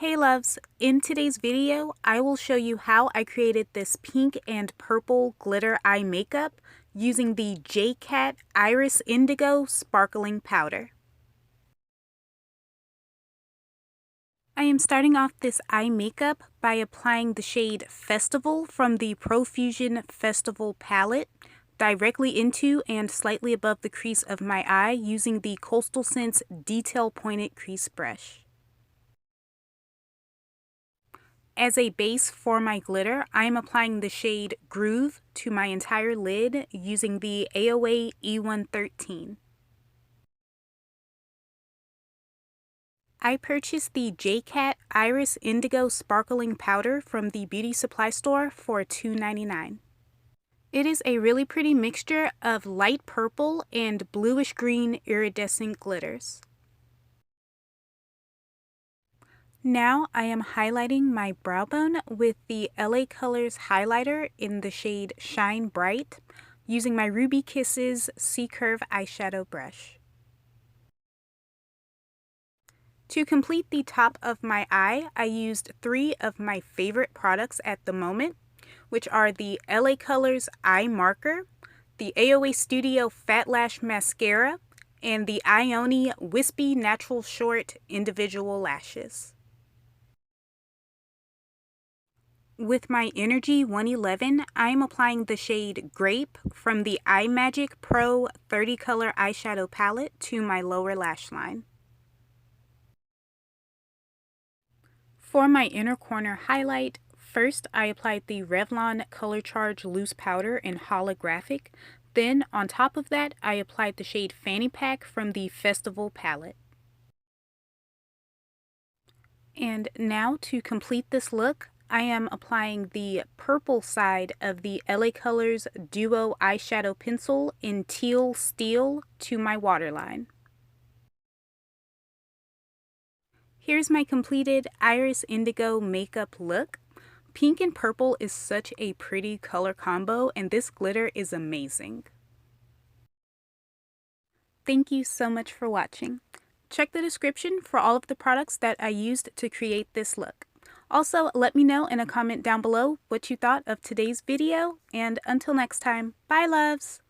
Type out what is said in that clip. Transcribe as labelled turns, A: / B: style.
A: Hey loves, in today's video, I will show you how I created this pink and purple glitter eye makeup using the Jcat Iris Indigo Sparkling Powder. I am starting off this eye makeup by applying the shade Festival from the Profusion Festival palette directly into and slightly above the crease of my eye using the Coastal Scents Detail Pointed Crease Brush. As a base for my glitter, I am applying the shade Groove to my entire lid using the Aloe E113. I purchased the Jcat Iris Indigo Sparkling Powder from the beauty supply store for $2.99. It is a really pretty mixture of light purple and bluish green iridescent glitters. Now I am highlighting my brow bone with the LA Colors highlighter in the shade Shine Bright using my Ruby Kisses C-Curve eyeshadow brush. To complete the top of my eye, I used 3 of my favorite products at the moment, which are the LA Colors Eye Marker, the AOA Studio Fat Lash Mascara, and the Ioni Wispy Natural Short Individual Lashes. With my Energy 111, I am applying the shade Grape from the imagic Pro 30 Color Eyeshadow Palette to my lower lash line. For my inner corner highlight, first I applied the Revlon Color Charge Loose Powder in Holographic. Then, on top of that, I applied the shade Fanny Pack from the Festival palette. And now, to complete this look, I am applying the purple side of the LA Colors Duo Eyeshadow Pencil in Teal Steel to my waterline. Here's my completed Iris Indigo makeup look. Pink and purple is such a pretty color combo, and this glitter is amazing. Thank you so much for watching. Check the description for all of the products that I used to create this look. Also, let me know in a comment down below what you thought of today's video, and until next time, bye loves!